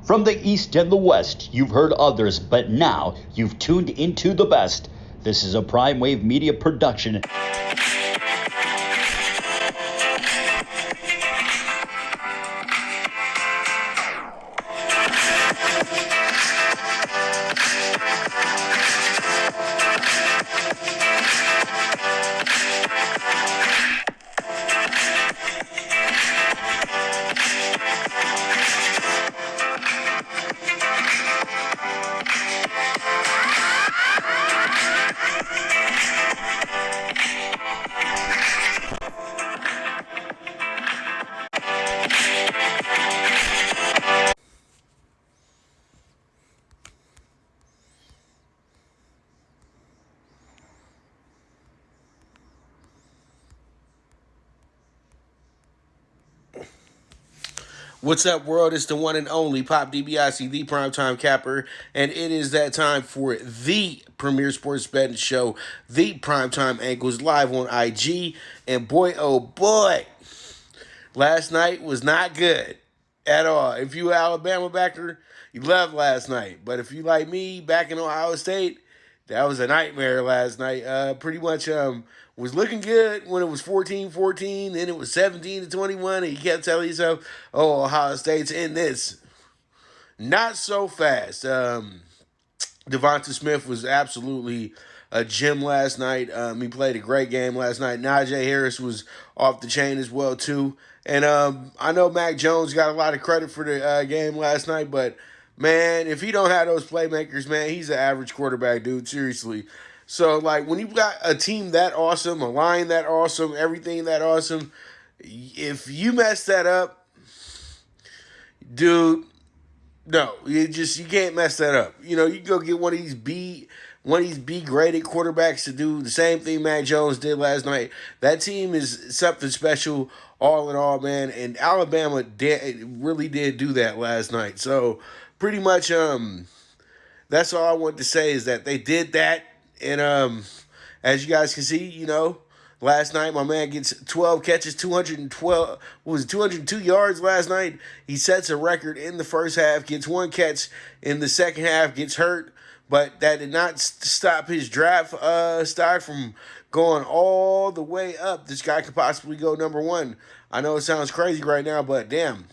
From the East and the West, you've heard others, but now you've tuned into the best. This is a PrimeWave Media production. What's up, world? It's the one and only Pop DBIC, the primetime capper, and it is that time for the premier sports betting show, the PrimeTimeAngles Live on IG. And boy, oh boy, last night was not good at all. If you an Alabama backer, you loved last night. But if you like me, back in Ohio State, that was a nightmare last night. Pretty much was looking good when it was 14-14, then it was 17-21, and you kept telling yourself, oh, Ohio State's in this. Not so fast. Devonta Smith was absolutely a gem last night. He played a great game last night. Najee Harris was off the chain as well, too. And I know Mac Jones got a lot of credit for the game last night, but man, if he don't have those playmakers, man, he's an average quarterback, dude, seriously. So, like, when you've got a team that awesome, a line that awesome, everything that awesome, if you mess that up, dude, no, you can't mess that up. You know, you go get one of these B graded quarterbacks to do the same thing Mac Jones did last night. That team is something special all in all, man. And Alabama really did do that last night. So pretty much that's all I want to say is that they did that. And as you guys can see, you know, last night my man gets 12 catches, 202 yards last night. He sets a record in the first half, gets one catch in the second half, gets hurt. But that did not stop his draft stock from going all the way up. This guy could possibly go number one. I know it sounds crazy right now, but damn,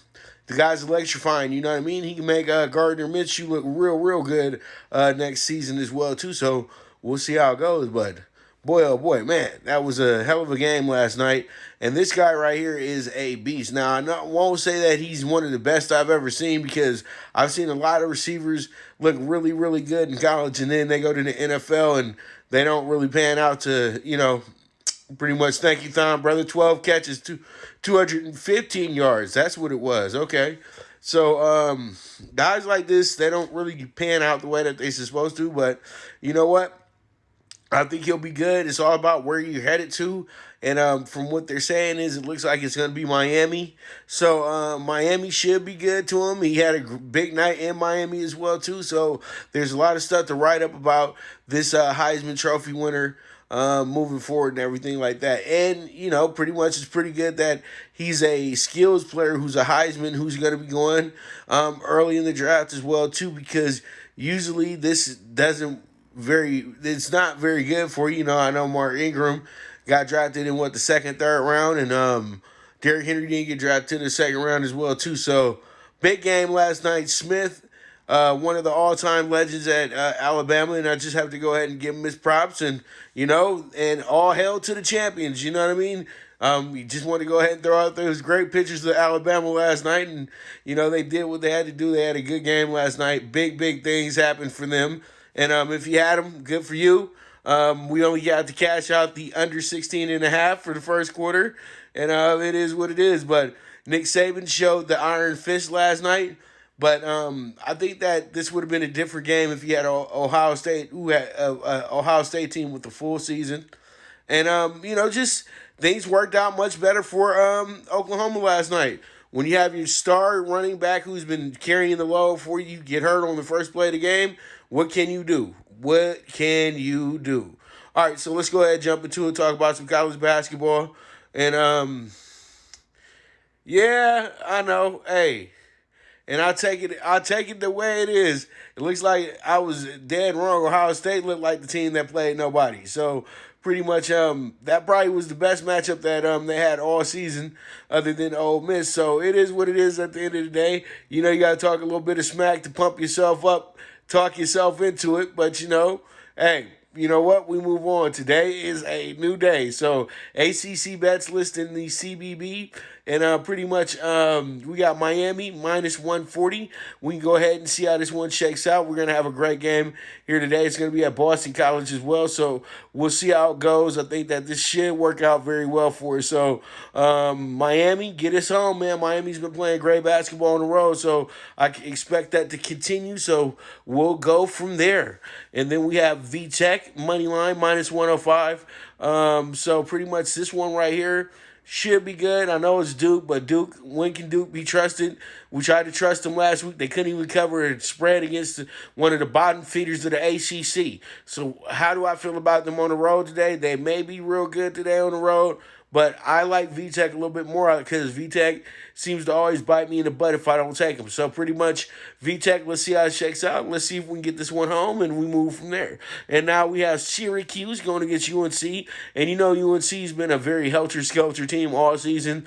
the guy's electrifying. You know what I mean? He can make Gardner Minshew look real good next season as well, too. So we'll see how it goes. But boy, oh boy, man, that was a hell of a game last night. And this guy right here is a beast. Now, I won't say that he's one of the best I've ever seen because I've seen a lot of receivers look really good in college, and then they go to the NFL and they don't really pan out to, you know, pretty much thank you, Thon, brother. 12 catches, 215 yards. That's what it was. Okay. So guys like this, they don't really pan out the way that they're supposed to, but you know what? I think he'll be good. It's all about where you're headed to. And from what they're saying is it looks like it's going to be Miami. So Miami should be good to him. He had a big night in Miami as well, too. So there's a lot of stuff to write up about this Heisman Trophy winner moving forward and everything like that. And, you know, pretty much it's pretty good that he's a skills player who's a Heisman who's going to be going early in the draft as well, too, because usually this it's not very good for you. You know, I know Mark Ingram got drafted in the second, third round, and Derrick Henry didn't get drafted in the second round as well too. So big game last night. Smith, one of the all-time legends at Alabama, and I just have to go ahead and give him his props, and you know, and all hail to the champions. You know what I mean? We just want to go ahead and throw out those great pictures of Alabama last night, and you know they did what they had to do. They had a good game last night. Big things happened for them. And if you had them, good for you. We only got to cash out the under 16.5 for the first quarter. And it is what it is. But Nick Saban showed the iron fist last night. But I think that this would have been a different game if you had Ohio State, who had Ohio State team with the full season. And, you know, just things worked out much better for Oklahoma last night. When you have your star running back who's been carrying the load for you get hurt on the first play of the game, what can you do? What can you do? All right, so let's go ahead and jump into it and talk about some college basketball. And, yeah, I know. Hey, and I'll take it the way it is. It looks like I was dead wrong. Ohio State looked like the team that played nobody. So pretty much that probably was the best matchup that they had all season other than Ole Miss. So it is what it is at the end of the day. You know, you got to talk a little bit of smack to pump yourself up, talk yourself into it. But, you know, hey, you know what? We move on. Today is a new day. So ACC Bets List in the CBB. And pretty much we got Miami minus 140. We can go ahead and see how this one shakes out. We're going to have a great game here today. It's going to be at Boston College as well. So we'll see how it goes. I think that this should work out very well for us. So Miami, get us home, man. Miami's been playing great basketball on the road. So I expect that to continue. So we'll go from there. And then we have VTech, money line, minus 105. So pretty much this one right here should be good. I know it's Duke, but Duke, when can Duke be trusted? We tried to trust them last week. They couldn't even cover a spread against one of the bottom feeders of the ACC. So how do I feel about them on the road today? They may be real good today on the road, but I like VTech a little bit more because VTech seems to always bite me in the butt if I don't take them. So pretty much VTech, let's see how it shakes out. Let's see if we can get this one home and we move from there. And now we have Syracuse going against UNC. And you know UNC's been a very helter-skelter team all season.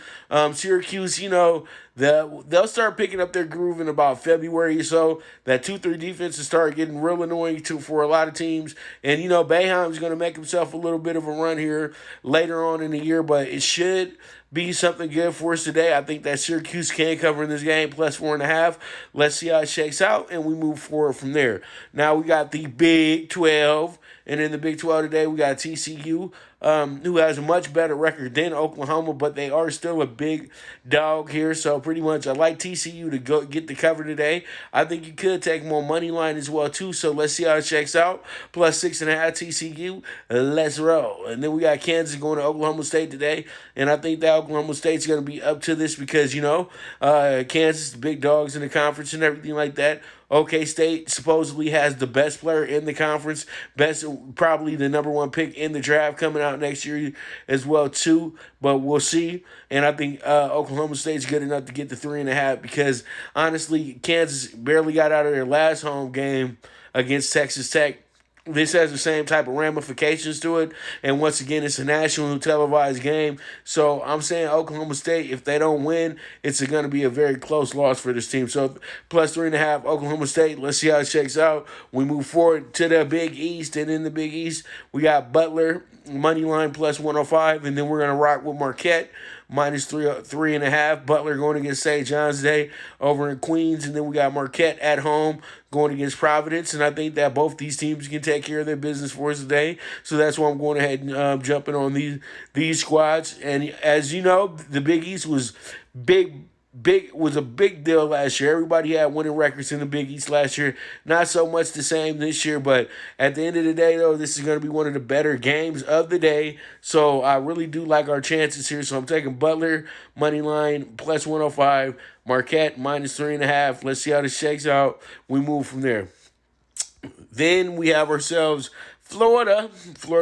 Syracuse, you know, they'll start picking up their groove in about February or so. That 2-3 defense will start getting real annoying for a lot of teams. And, you know, Boeheim's going to make himself a little bit of a run here later on in the year, but it should be something good for us today. I think that Syracuse can cover in this game, plus 4.5. Let's see how it shakes out, and we move forward from there. Now we got the Big 12, and in the Big 12 today, we got TCU, who has a much better record than Oklahoma, but they are still a big dog here. So pretty much I like TCU to go get the cover today. I think you could take more money line as well too. So let's see how it checks out. Plus 6.5 TCU. Let's roll. And then we got Kansas going to Oklahoma State today. And I think that Oklahoma State's going to be up to this because, you know, Kansas, the big dogs in the conference and everything like that. OK State supposedly has the best player in the conference, probably the number one pick in the draft coming out next year as well too. But we'll see. And I think Oklahoma State's good enough to get the 3.5 because honestly, Kansas barely got out of their last home game against Texas Tech. This has the same type of ramifications to it. And once again, it's a national televised game. So I'm saying Oklahoma State, if they don't win, it's going to be a very close loss for this team. So plus 3.5, Oklahoma State. Let's see how it shakes out. We move forward to the Big East. And in the Big East, we got Butler, money line plus 105. And then we're going to rock with Marquette. Minus 3.5. Butler going against St. John's Day over in Queens. And then we got Marquette at home going against Providence. And I think that both these teams can take care of their business for us today. So that's why I'm going ahead and jumping on these squads. And as you know, the Big East was a big deal last year. Everybody had winning records in the Big East last year. Not so much the same this year, but at the end of the day, though, this is going to be one of the better games of the day. So I really do like our chances here. So I'm taking Butler, money line, plus 105, Marquette, minus 3.5. Let's see how this shakes out. We move from there. Then we have ourselves Florida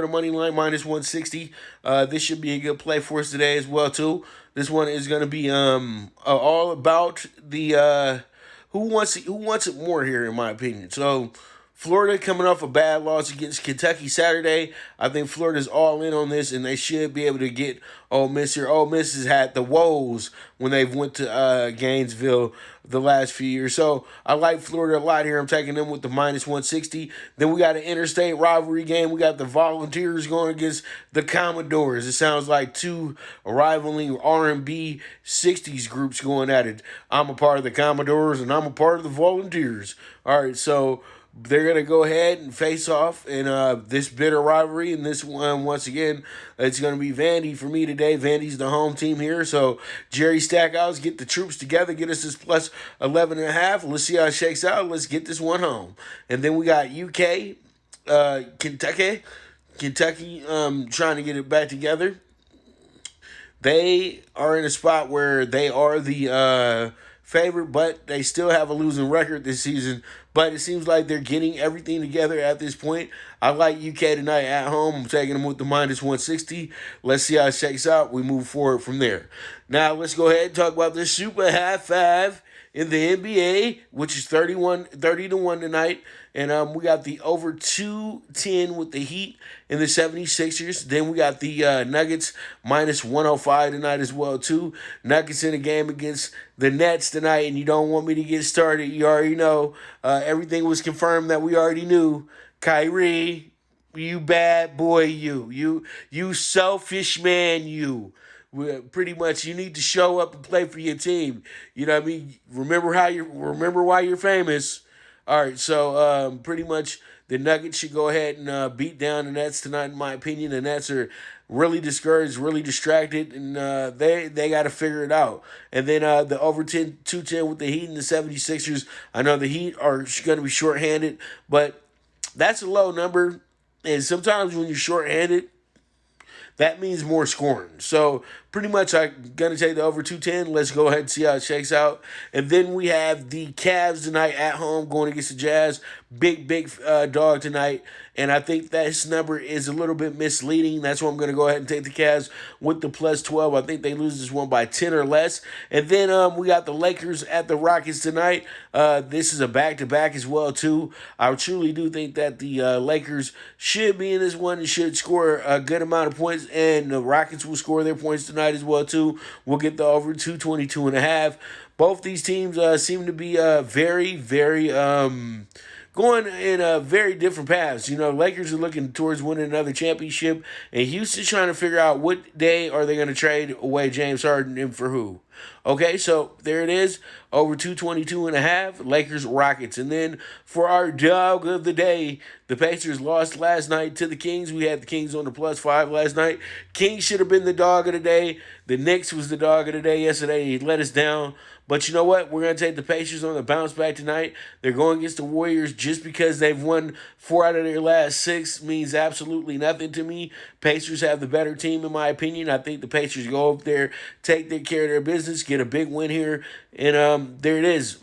money line, minus 160. This should be a good play for us today as well, too. This one is going to be all about the who wants it more here, in my opinion. So Florida coming off a bad loss against Kentucky Saturday. I think Florida's all in on this, and they should be able to get Ole Miss here. Ole Miss has had the woes when they've went to Gainesville the last few years. So I like Florida a lot here. I'm taking them with the minus 160. Then we got an interstate rivalry game. We got the Volunteers going against the Commodores. It sounds like two rivaling R&B 60s groups going at it. I'm a part of the Commodores, and I'm a part of the Volunteers. All right, so they're going to go ahead and face off in this bitter rivalry. And this one, once again, it's going to be Vandy for me today. Vandy's the home team here. So Jerry Stackhouse, get the troops together. Get us this plus 11.5. Let's see how it shakes out. Let's get this one home. And then we got UK, Kentucky trying to get it back together. They are in a spot where they are the favorite, but they still have a losing record this season. But it seems like they're getting everything together at this point. I like UK tonight at home. I'm taking them with the minus 160. Let's see how it shakes out. We move forward from there. Now let's go ahead and talk about the Super High Five. in the NBA, which is 30-1 tonight. And we got the over 210 with the Heat and the 76ers. Then we got the Nuggets minus 105 tonight as well, too. Nuggets in a game against the Nets tonight, and you don't want me to get started. You already know. Everything was confirmed that we already knew. Kyrie, you bad boy, you selfish man, you. Pretty much, you need to show up and play for your team. You know what I mean? Remember why you're famous. All right, so pretty much the Nuggets should go ahead and beat down the Nets tonight, in my opinion. The Nets are really discouraged, really distracted, and they got to figure it out. And then the over 210 with the Heat and the 76ers. I know the Heat are going to be shorthanded, but that's a low number. And sometimes when you're shorthanded, that means more scoring. So pretty much I'm going to take the over 210. Let's go ahead and see how it shakes out. And then we have the Cavs tonight at home going against the Jazz. Big dog tonight. And I think that this number is a little bit misleading. That's why I'm going to go ahead and take the Cavs with the plus 12. I think they lose this one by 10 or less. And then we got the Lakers at the Rockets tonight. This is a back-to-back as well, too. I truly do think that the Lakers should be in this one and should score a good amount of points. And the Rockets will score their points tonight as well, too. We'll get the over 222.5. Both these teams seem to be very, going in very different paths. You know, Lakers are looking towards winning another championship, and Houston's trying to figure out what day are they going to trade away James Harden and for who. Okay, so there it is, over 222.5, Lakers, Rockets. And then for our dog of the day, the Pacers lost last night to the Kings. We had the Kings on the plus 5 last night. Kings should have been the dog of the day. The Knicks was the dog of the day yesterday. He let us down. But you know what? We're going to take the Pacers on the bounce back tonight. They're going against the Warriors. Just because they've won 4 out of their last 6 means absolutely nothing to me. Pacers have the better team, in my opinion. I think the Pacers go up there, take care of their business, get a big win here. And there it is.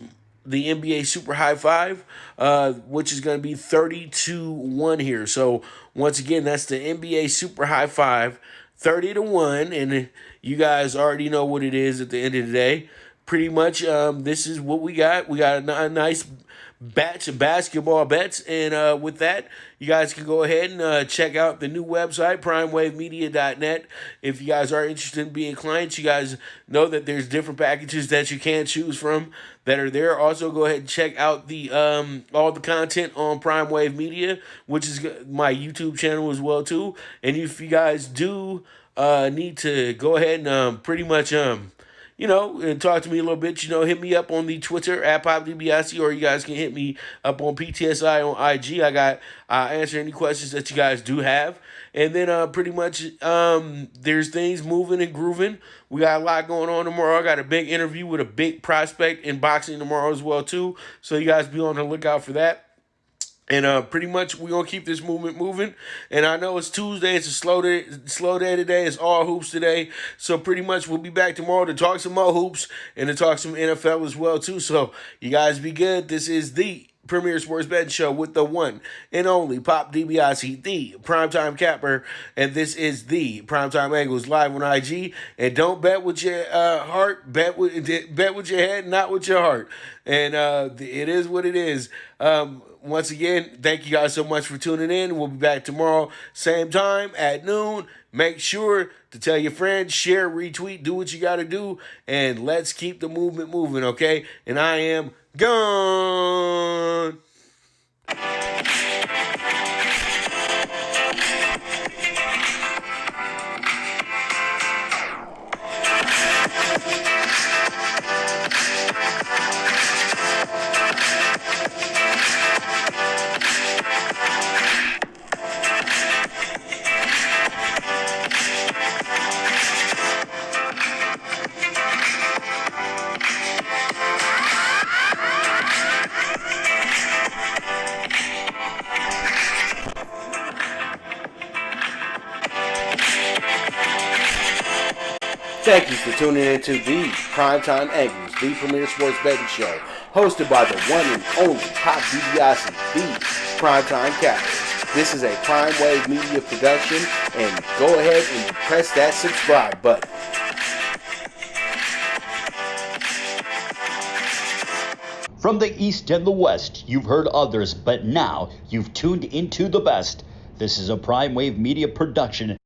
The NBA Super High Five, which is going to be 30-1 here. So, once again, that's the NBA Super High Five, 30-1. And you guys already know what it is at the end of the day. Pretty much, this is what we got. We got a nice batch of basketball bets. And with that, you guys can go ahead and check out the new website, PrimeWaveMedia.net. If you guys are interested in being clients, you guys know that there's different packages that you can choose from that are there. Also, go ahead and check out the all the content on PrimeWave Media, which is my YouTube channel as well, too. And if you guys do need to go ahead and pretty much and talk to me a little bit, hit me up on the Twitter at PopDBIC, or you guys can hit me up on PTSI on IG. I answer any questions that you guys do have. And then pretty much there's things moving and grooving. We got a lot going on tomorrow. I got a big interview with a big prospect in boxing tomorrow as well, too. So you guys be on the lookout for that. And pretty much we're going to keep this movement moving. And I know it's Tuesday. It's a slow day today. It's all hoops today. So pretty much we'll be back tomorrow to talk some more hoops and to talk some NFL as well, too. So you guys be good. This is the Premier Sports Betting Show with the one and only Pop DiBiase, the Primetime Capper. And this is the Primetime Angles Live on IG. And don't bet with your heart. Bet with your head, not with your heart. And it is what it is. Once again, thank you guys so much for tuning in. We'll be back tomorrow, same time at noon. Make sure to tell your friends, share, retweet, do what you got to do, and let's keep the movement moving, okay? And I am gone. Thank you for tuning in to the Primetime Angles, the Premier Sports Betting Show, hosted by the one and only Pop DiBiase, the Primetime Captain. This is a PrimeWave Media production, and go ahead and press that subscribe button. From the East and the West, you've heard others, but now you've tuned into the best. This is a PrimeWave Media production.